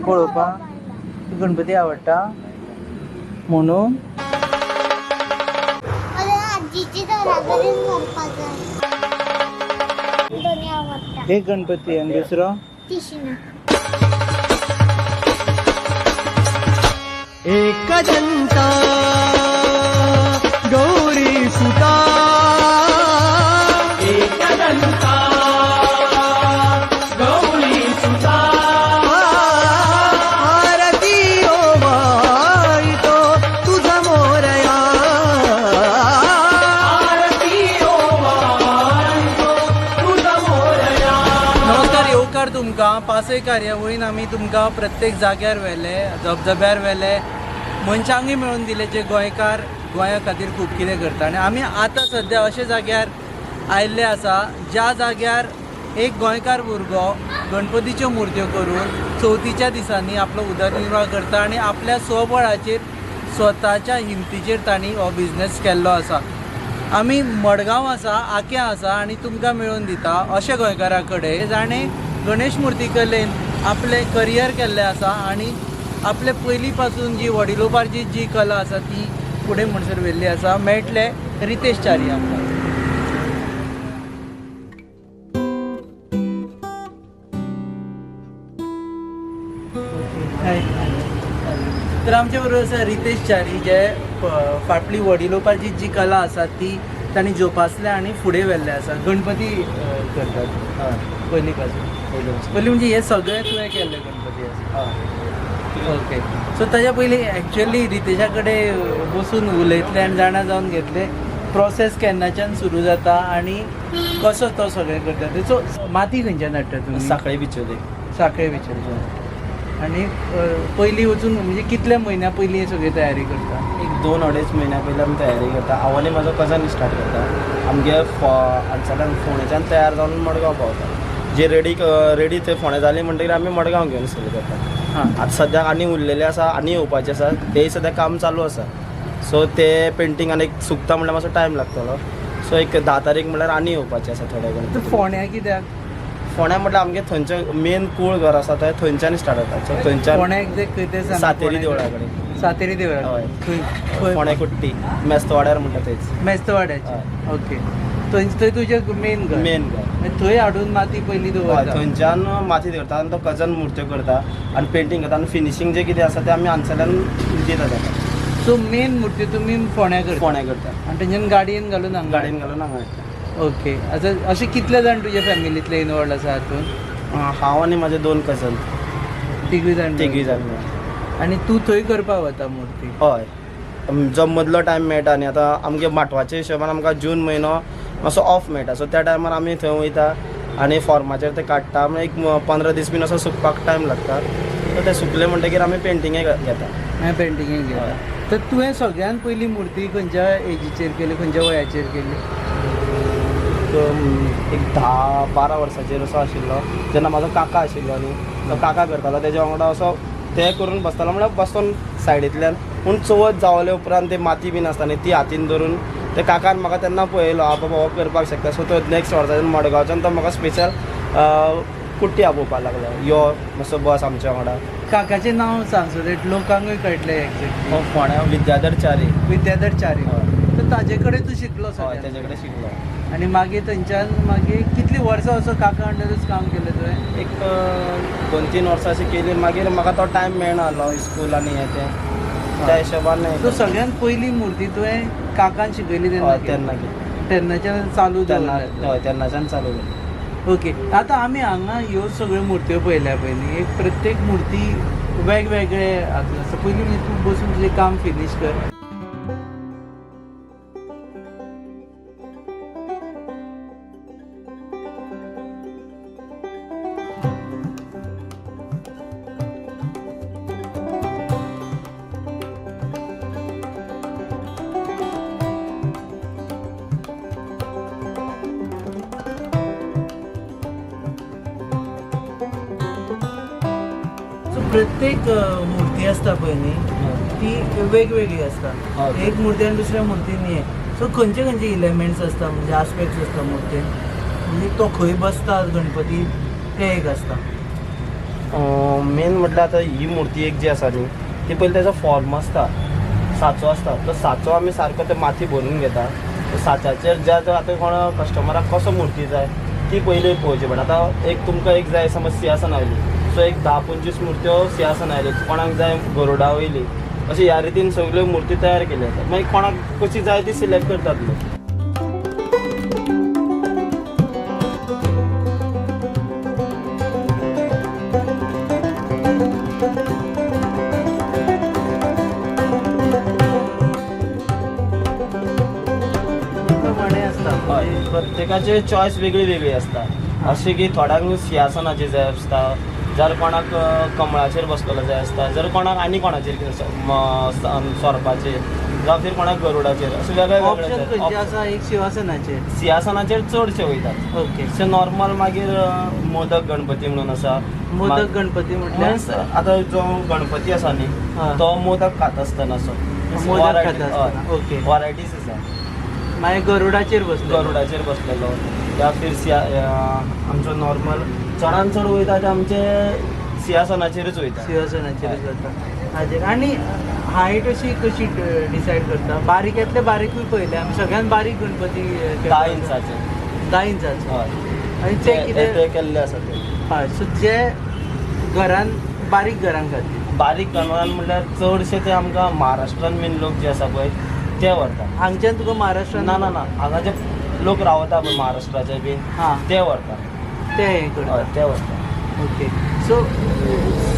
पळोवपाक गणपती आवडटा म्हणून एक गणपती आणि दुसरो एक जनता गौरी सुता एक जनता गौरी सुता आरती ओवाळतो तुझा मोरया आरती ओवाळतो तुझा मोरया. नमस्कार, येवकार तुमकां. पासय कार्यावळीन आमी तुमकां प्रत्येक जाग्यार व्हेले, धबधब्यार व्हेले, मनशांकूय मेळून दिले जे गोंयकार गोंया खातीर खूब कितें करता. आनी आमी आतां सद्या अशा जाग्यार आयिल्ले आसा ज्या जाग्यार एक गोंयकार भुरगो गणपतीच्यो मुर्त्यो करून चवथीच्या दिसांनी आपलो उदरनिर्वाह करता आनी आपल्या स्वबळाचेर स्वताच्या हिमतीचेर तांणी हो बिझनेस केल्लो आसा. आमी मडगांव आसा, आक्या आसा आनी तुमकां मेळून दिता अशे गोंयकारा कडेन जाणें गणेश मुर्ती कलेन आपलें करियर केल्लें आसा आनी आपले पयलीं पासून जी वडिलोपार्जीत जी कला आसा ती फुडें म्हणसर व्हेल्ली आसा. मेळटले रितेश च्यारी आमकां. तर आमचे बरोबर आसा रितेश च्यारी जे फाटली वडिलोपार्जीत जी कला आसा ती तांणी जोपासल्या आनी फुडें व्हेल्ले आसा. गणपती करतात पयलीं पासून. पयलीं म्हणजे हे सगळें तुवें केल्ले गणपती आसा. ओके. सो ताच्या पयलीं एक्चुअली रितेशा कडेन बसून उलयतले आनी जाणा जावन घेतले प्रोसेस केन्नाच्यान सुरू जाता आनी कसो तो सगळें करता. सो माती खंयच्यान हाडटा तुमी? साखळे बिचोले. साखळे बिचोले. आनी पयलीं वचून म्हणजे कितल्या म्हयन्या पयलीं सगळी तयारी करता? एक 2-2.5 म्हयन्या पयलीं आमी तयारी करता. हांव आनी म्हाजो कजन स्टार्ट करता. आमगे हांगसरल्यान फोंडेच्यान तयार जावन मडगांव पावता. जे रेडी थंय फोंडे जाली म्हणटकीर आमी मडगांव घेवन सुरू करता. आतां सद्याक आनी उरलेले आसा, आनी येवपाचे आसा, तेय सद्याक काम चालू आसा. सो ते पेंटींग आनी सुकता म्हणल्यार मातसो टायम लागतलो. सो एक 10 तारीख म्हणल्यार आनी येवपाचे आसा थोडे कडेन. फोंड्या कित्याक? फोंड्या म्हटल्यार आमगे थंयचें मेन कूळ घर आसा थंय थंयच्यान स्टार्ट जाता. सो थंयच्यान फोंड्या एग्जॅक्ट खंय तें सांग. सातेरी देवळा कडेन. सातेरी देवळा हय. खंय? फोंड्या कुट्टी मेस्तवाड्यार म्हणटा थंयच. मेस्तवाड्याचें. ओके. थंय तुजें मेन घर. मेन घर. थंय हाडून माती पयलीं दवरता. थंयच्यान माती करता आनी तो कजन मुर्त्यो करता आनी पेंटींग करता आनी फिनिशींग जें कितें आसा तें आमी हांगसरल्यान दिता ताका. सो मेन मुर्त्यो तुमी फोंड्या करता. फोंड्या करता आनी थंयच्यान गाडयेन घालून हांगा. गाडयेन घालून हांगा हाडटा. ओके. आतां अशे कितले जाण तुज्या फॅमिलींतले इनवॉल्ड आसा हातून? हांव आनी म्हाजे 2 कजन. तिगूय जाण. मेळून. आनी तूं थंय करपाक वता मुर्ती? हय. जो मदलो टायम मेळटा न्ही आतां आमगे माटवाच्या हिशोबान आमकां जून म्हयनो मातसो ऑफ मेळटा. सो त्या टायमार आमी थंय वयता आनी फॉर्माचेर ते काडटा. एक 15 दीस बीन असो सुकपाक टायम लागता. सो ते सुकले म्हणटकीर आमी पेंटिंगे घेता. पेंटिंगेक घेता. तर तुवें सगळ्यान पयली मुर्ती खंयच्या एजीचेर केली, खंयच्या वयाचेर केली? एक 10-12 वर्साचेर असो आशिल्लो जेन्ना म्हाजो काका आशिल्लो न्ही. तो काका करतालो तेज्या वांगडा असो ते करून बसतालो म्हळ्यार बसून सायडींतल्यान. पूण चवथ जावले उपरांत ते माती बीन आसता न्ही ती हातीन धरून ते काकान म्हाका तेन्ना पळयलो बाबा हो करपाक शकता. सो तो नेक्स्ट वर्साच्यान मडगांवच्यान तो म्हाका स्पेशल कुट्टी आपोवपाक लागलो. यो मातसो बस आमच्या वांगडा. काकाचें नांव सांग सो दॅट लोकांकूय कळटलें एक्झॅक्टली. हो फोंड्या विद्याधर च्यारी. विद्याधर च्यारी. तर ताजे कडेन तूं शिकलो? हय, तेजे कडेन शिकलो. आनी मागीर थंयच्यान मागीर कितलीं वर्सां असो काका अंडरूच काम केलें तुवें? एक 2-3 वर्सां अशी केली. मागीर म्हाका तो टायम मेळनाहलो स्कूल आनी हें तें त्या हिशोबान. सो सगळ्यान पयली मुर्ती तुवें काकान शिकयली तेन्ना तेन्नाच्यान चालू हय तेन्नाच्यान चालू जालें. ओके. आतां आमी हांगा ह्यो सगळ्यो मुर्त्यो पळयल्या पळय न्ही, एक प्रत्येक मुर्ती वेगवेगळे आसा. पयलीं म्हणजे तूं बसून तुजें काम फिनीश कर. प्रत्येक मूर्ती आसता पळय न्ही ती वेगवेगळी आसता. एक मुर्ती आनी दुसऱ्या मुर्तीन हे सो खंयचे खंयचे इलेमेंट्स आसता म्हणजे आस्पेक्ट्स आसता मुर्तीन म्हणजे तो खंय बसता गणपती ते एक आसता. मेन म्हटल्यार आतां ही मुर्ती एक जी आसा न्ही ती पयली तेजो फॉर्म आसता, साचो आसता. तो साचो आमी सारको ते माती भरून घेता. साच्याचेर ज्या जर आतां कोण कस्टमराक कसो मुर्ती जाय ती पयली पळोवची पडटा. आतां एक तुमकां एक जाय समज सिंहासन आयली, सो एक 10-25 मुर्त्यो सिंहासन आयली, कोणाक जाय गरुडा वयली, अशें ह्या रितीन सगळ्यो मुर्ती तयार केल्यो आसात. मागीर कोणाक कशी जाय ती सिलेक्ट करतात लोक. प्रमाणे आसता. प्रत्येकाचे चॉयस वेगळी वेगळी आसता. अशें की थोड्यांक सिंहासनाची जाय आसता, जर कोणाक कमळाचेर बसलेलो जाय आसता, जर कोणाक आनी कोणाचेर सोरपाचेर, जावं फिर कोणाक गरुडाचेर, अशें वेगळे ऑप्शन वेगळे खंयचे आसा? एक शिवासनाचेर. सिंहासनाचेर चडशे वयतात. ओके. अशें नॉर्मल मागीर मोदक गणपती म्हणून आसा. मोदक गणपती म्हटल्यार आतां जो गणपती आसा न्ही हा. तो मोदक खाता आसतना असो मोदक खाता आसतना. ओके. वरायटीज आसा. मागीर गरुडाचेर बसलो. गरुडाचेर बसलेलो या फिर आमचो नॉर्मल चडान चड वयता ते आमचे सिंहासनाचेरच वयता. सिंहासनाचेर जाता. हाजेर आनी हायट अशी कशी डिसायड करता? बारीकेंतले बारीकूय पयले आमी. सगळ्यान बारीक गणपती 10 इंचाचे. 10 इंचाचो. हय. आनी ते कितें? ते केल्ले आसा ते. हय. सो जे घरान बारीक घरां खातीर. बारीक गणरान म्हणल्यार चडशे ते आमकां महाराष्ट्रान मेन लोक जे आसा पळय ते व्हरता. हांगच्यान तुका महाराष्ट्रान ना ना ना हांगा जे लोक रावता पळय महाराष्ट्राचे बी हां ते व्हरता. ते हें करता. हय ते व्हरता. ओके. सो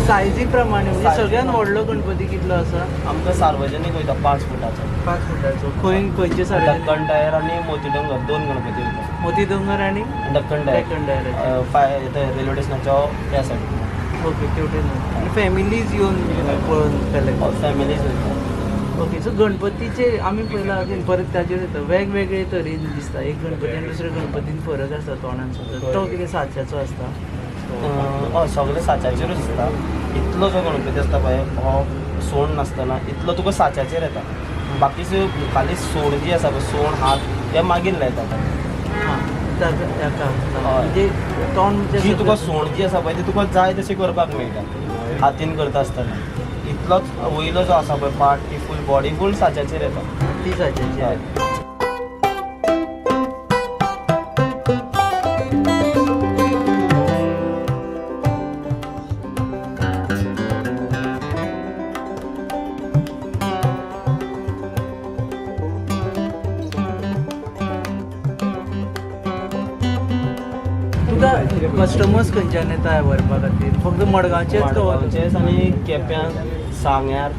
सायजी प्रमाणे म्हणजे सायजी सगळ्यान प्रमाणे. व्हडलो गणपती कितलो आसा? आमकां सार्वजनीक वयता 5 फुटाचो. 5 फुटाचो. खंयचे सारकें? दक्कन टायर आनी मोती डोंगर 2 गणपती वयता. मोती दोंगर आनी दक्कन टायर डेक्कन डायरेक्ट. रेल्वे स्टेशनाच्या त्या सायडीन. ओके. तेवटेन आनी फॅमिलीज येवन पळोवन कलेक्ट. फॅमिलीज वयता. ओके. सो गणपतीचे आमी पयला परत ताजेर येता वेगवेगळे तरेन दिसता. एक गणपती आनी दुसऱ्या गणपतीन फरक आसता तोंडान सुद्दां. तो कितें साच्याचो आसता? हय सगळे साच्याचेरूच आसता. इतलो जो गणपती आसता पळय हो सोंड नासतना इतलो तुका साच्याचेर येता. बाकीचे खाली सोंड जी आसा पळय सोंड हात हे मागीर लायतात. हां. ताका हय. म्हणजे तोंड जी तुका सोंड जी आसा पळय ती तुका जाय तशी करपाक मेळटा हातीन करता आसतना. इतलोच वयलो जो आसा पळय पार्ट ती फूल बॉडी फूल साच्याचेर येता. ती साच्याची. हय. तुका कस्टमर्स खंयच्यान येता व्हरपा खातीर? फक्त मडगांवचेच मडगांवचेच आनी केप्यां सांग्यार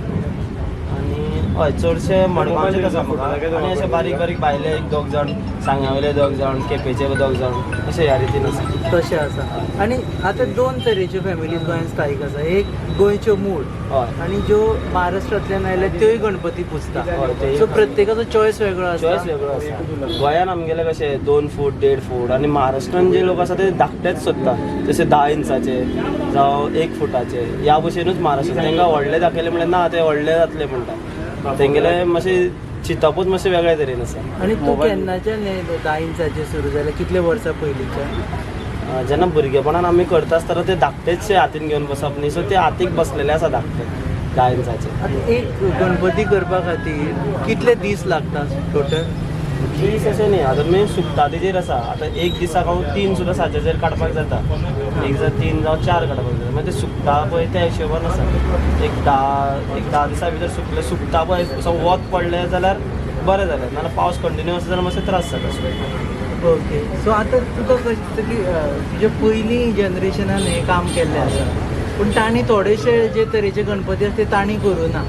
आनी हय चडशे मडगांवचेच आसा म्हाका. आनी अशे बारीक बारीक भायले 1-2 जाण सांग्यावयले 2 जाण केपेचे 2 जाण अशे ह्या रितीन आसा. तशें आसा. आनी आतां 2 तरेच्यो फॅमिलीज गोंयांत स्थायीक आसा. एक गोंयच्यो मूळ हय आनी ज्यो महाराष्ट्रांतल्यान आयल्या त्योय गणपती पुजता. हय, तेय सो प्रत्येकाचो चॉयस वेगळो चॉयस आसता. वेगळो आसा. गोंयान आमगेले कशे 2 फूट 1.5 फूट आनी महाराष्ट्रान जे लोक आसा ते धाकटेच सोदता. जशे 10 इंचाचे जावं 1 फुटाचे ह्या भशेनूच महाराष्ट्रान तांकां व्हडले दाखयले म्हणल्यार ना ते व्हडले जातले म्हणटा. तेंगेले मातशे चिंतपूच मातशे वेगळे तरेन आसा. आनी तूं केन्नाच्यान 10 इंचाचे सुरू जालें? कितले वर्सां पयलींच्यान? जेन्ना भुरगेपणान आमी करता आसतना ते धाकटेचशे हातीन घेवन बसप न्ही सो ते हातीक बसलेले आसा धाकटे 10 इंचाचे. आतां एक गणपती करपा खातीर कितले दीस लागता टोटल? दीस अशें न्ही आतां मेन सुकता तेजेर आसा. आतां एक दिसाक हांव 3 सुद्दां साच्याचेर काडपाक जाता. एक जर 3 जावं 4 काडपाक जाता. मागीर ते सुकता पळय त्या हिशोबान आसा. एक 10 दिसां भितर सुकले सुकता पळय असो वत पडले जाल्यार बरें जालें. नाल्यार पावस कंटिन्यू आसा जाल्यार मातशे त्रास जाता. ओके. सो आतां तुका कशें की तुज्या पयलीं जनरेशनान हें काम केल्लें आसा पूण तांणी थोडेशे जे तरेचे गणपती आसा ते तांणी करूं ना.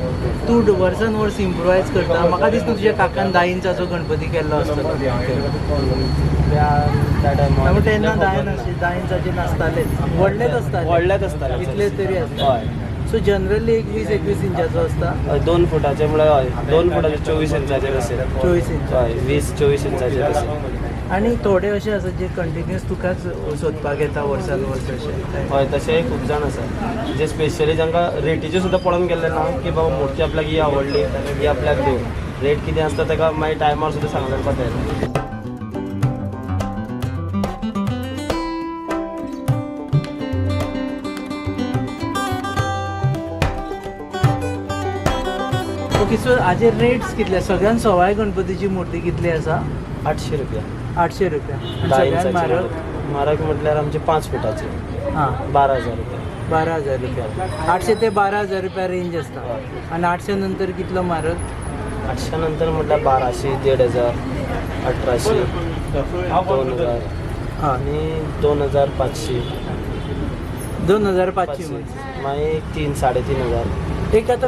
तूं वर्सान वर्स इम्प्रोवायज करता. म्हाका दिसता तुज्या काकान 10 इंचाचो गणपती केल्लो आसतलो. त्या टायमार तेन्ना 10 इंचाचे नासताले. व्हडलेच आसताले. व्हडलेच आसताले. इतले तरी आसता. हय. सो जनरली 20-21 इंचाचो आसता. 2 फुटाचे म्हळ्यार हय 2 फुटाचे 24 इंचाचे अशे. 24 इंच. हय 20-24 इंचाचे अशे. आनी थोडे अशे आसा जे कंटिन्युअस तुकाच सोदपाक येता वर्सान वर्स अशे. हय तशेय खूब जाण आसा जे स्पेशली जांकां रेटीचे सुद्दां पळोवन गेल्ले ना की बाबा मूर्ती आपल्याक ही आवडली ही आपल्याक दिव. रेट कितें आसता ताका मागीर टायमार सुद्दां सांगल्यार जाता. ओके, सो हाजे रेट्स कितले? सगळ्यान सवाय गणपतीची मूर्ती कितली आसा? 800 रुपया. 800 रुपया. आणि 10 सगळ्यान इंचाची म्हारग? मूर्ती. म्हारग म्हटल्यार आमचे 5 फुटाचे हां 12,000 रुपया. 12,000 रुपया. 800 ते 12,000 रुपया रेंज असता. आणि 800 नंतर कितलो म्हारग? 800 नंतर म्हटल्यार 1200, 1,500, 1,800, 2,000 हां आणि 2,500. 2,500 मागीर 3,000-3,500. एक आता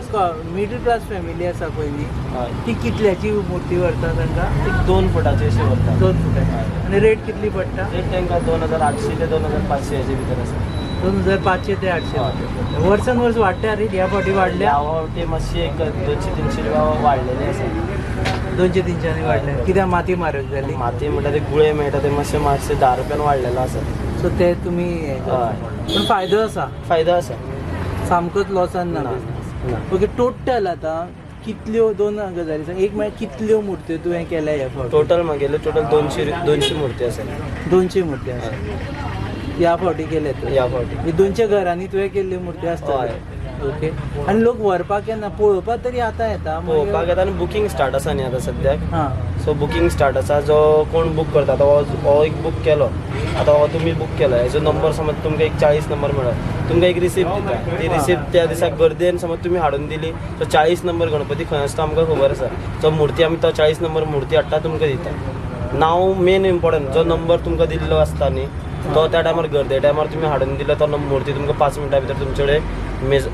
मिडल क्लास फॅमिली आसा पळय न्ही, हय. ती कितल्याची मूर्ती व्हरता तांकां? एक 2 फुटाची अशी व्हरता. 2 फुटाची. आणि रेट कितली पडटा? एक तांकां 2,800 ते 2,500 हेजे भितर आसा. 2,500 ते 800. वर्सान वर्स वाडटा रेट, ह्या फावटी वाडल्या? ह्या फावटी मातशी एक 200-300 रुपया वाडलेली आसा. 200-300 वाडल्या. कित्याक माती म्हारग जाली? माती म्हटल्यार ते गुळे मेळटा ते मातशे 10 रुपयान वाडलेलो आसा. सो ते तुमी हें करता. हय. पण फायदो आसा, फायदो आसा. सामकोच लॉसान ना. ना. ओके, टोटल आतां कितल्यो, 2 गजाली सांग. एक म्हळ्यार कितल्यो मूर्त्यो तुवें केल्या ह्या फावटी? टोटल म्हागेले टोटल 200 मूर्ती आसा 200 मूर्ती आसा ह्या फावटी केले तुवें? ह्या फावटी. ही 200 घरांनी तुवें केल्ली मूर्ती आसता? हय. ओके. आणि लोक व्हरपाक येना, पळोवपाक तरी आतां येता? पळोवपाक येता आनी बुकींग स्टार्ट आसा न्ही आतां सद्याक. हां सो बुकींग स्टार्ट आसा. जो कोण बूक करता आतां हो एक बूक केलो, आतां हो तुमी बूक केलो, हेजो नंबर समज तुमकां एक 40 नंबर मेळ्ळो, तुमकां एक रिसिप्ट दिता. ती रिसिप्ट त्या दिसाक गर्देन समज तुमी हाडून दिली, तो 40 नंबर गणपती खंय आसता आमकां खबर आसा. जो मूर्ती आमी तो 40 नंबर मूर्ती हाडटा तुमकां दिता. नांव मेन इम्पॉर्टंट. जो नंबर तुमकां दिल्लो आसता न्ही तो त्या टायमार गर्दे टायमार तुमी हाडून दिलो, तो मूर्ती तुमकां 5 मिनटां भितर तुमचे कडेन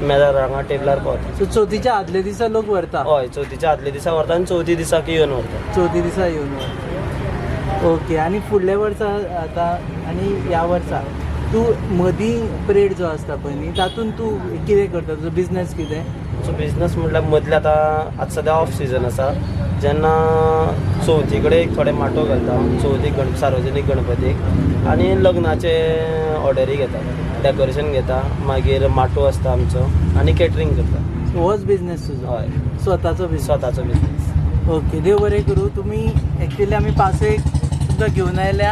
मेजार हांगा टेबलार पावता. सो चवथीच्या आदले दिसा लोक व्हरता? हय, चवथीच्या आदले दिसा व्हरता आनी चवथी दिसाक येवन व्हरता. चवथी दिसा येवन व्हरता. ओके. आणि फुडल्या वर्सा आतां आनी ह्या वर्सा तूं मदीं परेड जो आसता पळय न्ही, तातूंत तूं कितें करता? तुजो बिझनेस कितें? सो बिझनस म्हटल्यार मदले आतां सद्या ऑफ सिजन आसा, जेन्ना चवथी कडेन एक थोडे माटो घालता, चवथीक सार्वजनीक गणपतीक, आनी लग्नाचे ऑर्डरी घेता, डेकोरेशन घेता, मागीर माटो आसता आमचो, आनी कॅटरिंग करता. होच बिझनेस तुजो? हय, स्वताचो बिझनेस? स्वताचो बिझनेस. ओके, देव बरें करूं. तुमी एक्चुअली आमी पासयेक तुमकां घेवन आयल्या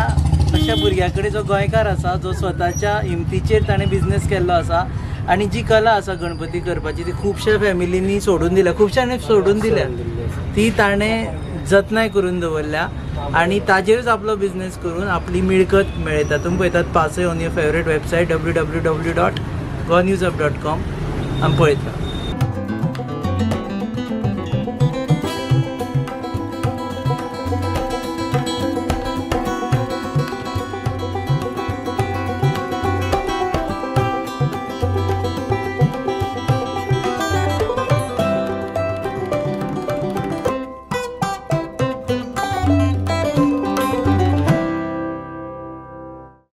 अशा भुरग्या कडेन जो गोंयकार आसा, जो स्वताच्या हिमतीचेर ताणें बिझनेस केल्लो आसा, आनी जी कला आसा गणपती करपाची ती खुबश्या फॅमिलींनी सोडून दिल्या, खुबश्यांनी सोडून दिल्या. ती ताणें जतनाय करून दवरल्या आनी ताजेरूच आपलो बिझनेस करून आपली मिळकत मेळयता. तुमी पळयतात पासय on your favourite website www.gonews.com. आमी पळयता.